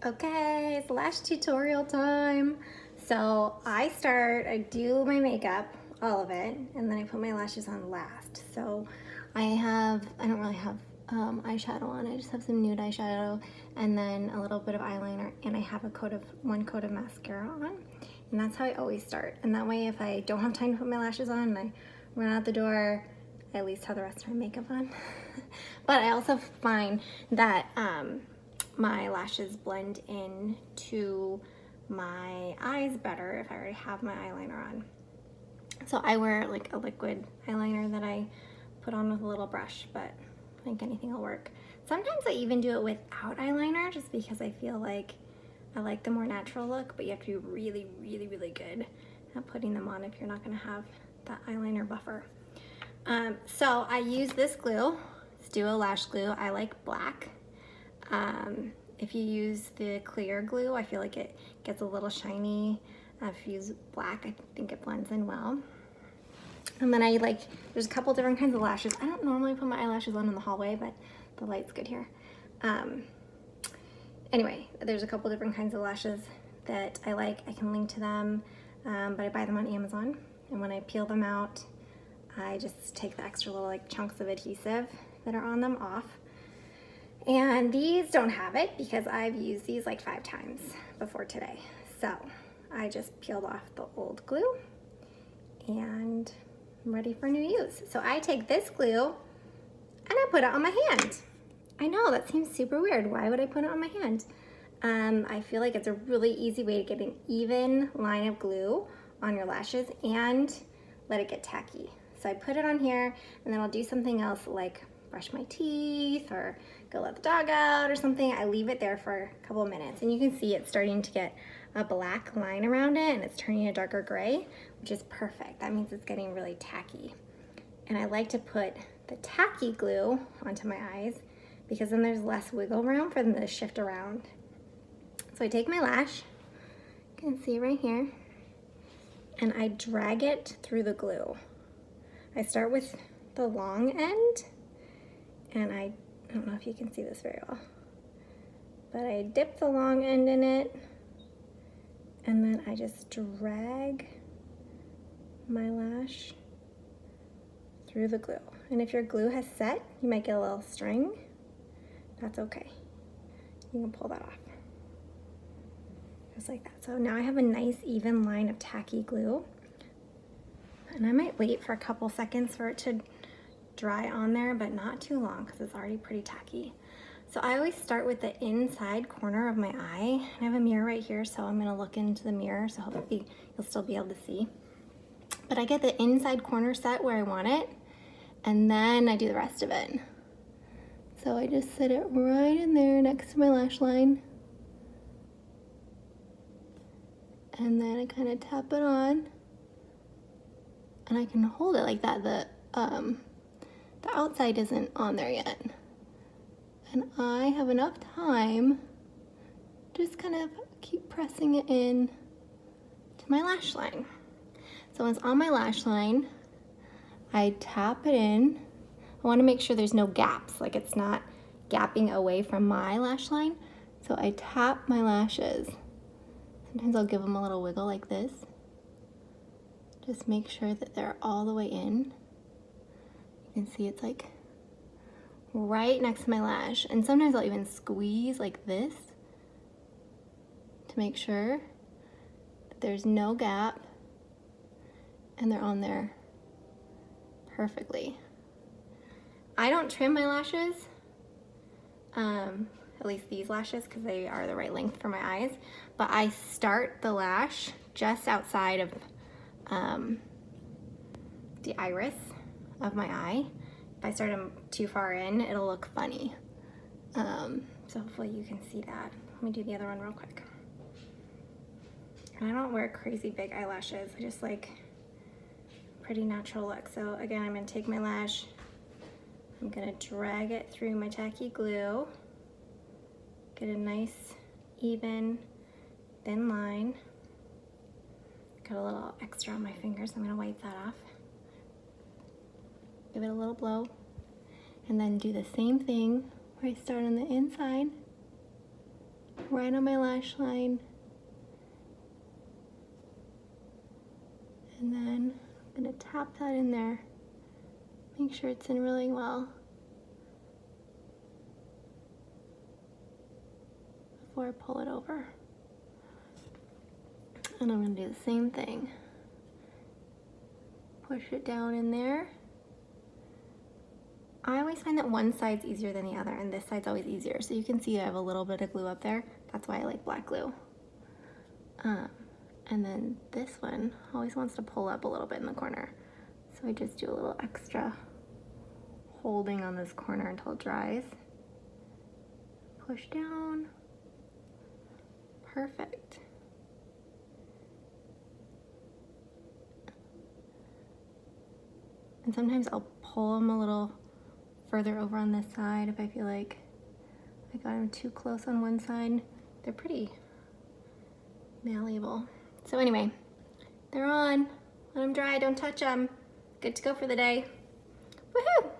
Okay, it's lash tutorial time. So I do my makeup, all of it, and then I put my lashes on last. So I don't really have eyeshadow on. I just have some nude eyeshadow and then a little bit of eyeliner, and I have one coat of mascara on. And that's how I always start. And that way, if I don't have time to put my lashes on and I run out the door, I at least have the rest of my makeup on. But I also find that my lashes blend in to my eyes better if I already have my eyeliner on. So I wear like a liquid eyeliner that I put on with a little brush, but I think anything will work. Sometimes I even do it without eyeliner just because I feel like I like the more natural look, but you have to be really, really, really good at putting them on if you're not gonna have that eyeliner buffer. So I use this glue, it's Duo Lash Glue. I like black. If you use the clear glue, I feel like it gets a little shiny. If you use black, I think it blends in well. And then there's a couple different kinds of lashes. I don't normally put my eyelashes on in the hallway, but the light's good here. Anyway, there's a couple different kinds of lashes that I like. I can link to them, but I buy them on Amazon. And when I peel them out, I just take the extra little chunks of adhesive that are on them off. And these don't have it because I've used these like 5 times before today. So I just peeled off the old glue and I'm ready for new use. So I take this glue and I put it on my hand. I know that seems super weird. Why would I put it on my hand? I feel like it's a really easy way to get an even line of glue on your lashes and let it get tacky. So I put it on here and then I'll do something else like brush my teeth or go let the dog out or something. I leave it there for a couple of minutes and you can see it's starting to get a black line around it and it's turning a darker gray, which is perfect. That means it's getting really tacky. And I like to put the tacky glue onto my eyes because then there's less wiggle room for them to shift around. So I take my lash, you can see right here, and I drag it through the glue. I start with the long end, and I don't know if you can see this very well, but I dip the long end in it, and then I just drag my lash through the glue. And if your glue has set, you might get a little string. That's okay. You can pull that off. Just like that. So now I have a nice even line of tacky glue. And I might wait for a couple seconds for it to dry on there, but not too long because it's already pretty tacky. So I always start with the inside corner of my eye. I have a mirror right here, so I'm gonna look into the mirror so hopefully you'll still be able to see. But I get the inside corner set where I want it, and then I do the rest of it. So I just set it right in there next to my lash line. And then I kind of tap it on. And I can hold it like that. The outside isn't on there yet. And I have enough time, just kind of keep pressing it in to my lash line. So when it's on my lash line, I tap it in. I want to make sure there's no gaps, like it's not gapping away from my lash line. So I tap my lashes. Sometimes I'll give them a little wiggle like this. Just make sure that they're all the way in. You can see it's like right next to my lash. And sometimes I'll even squeeze like this to make sure that there's no gap and they're on there perfectly. I don't trim my lashes, at least these lashes, because they are the right length for my eyes, but I start the lash just outside of the iris of my eye. If I start them too far in, it'll look funny. So hopefully you can see that. Let me do the other one real quick. And I don't wear crazy big eyelashes. I just like pretty natural look. So again, I'm gonna take my lash, I'm gonna drag it through my tacky glue, get a nice, even, thin line. Got a little extra on my fingers, I'm gonna wipe that off. Give it a little blow, and then do the same thing where I start on the inside right on my lash line. And then I'm gonna tap that in there. Make sure it's in really well before I pull it over. And I'm gonna do the same thing. Push it down in there. I always find that one side's easier than the other, and this side's always easier. So you can see I have a little bit of glue up there. That's why I like black glue. And then this one always wants to pull up a little bit in the corner. So I just do a little extra holding on this corner until it dries. Push down. Perfect. And sometimes I'll pull them a little further over on this side if I feel like I got them too close on one side. They're pretty malleable. So anyway, they're on. Let them dry, don't touch them. Good to go for the day. Woohoo!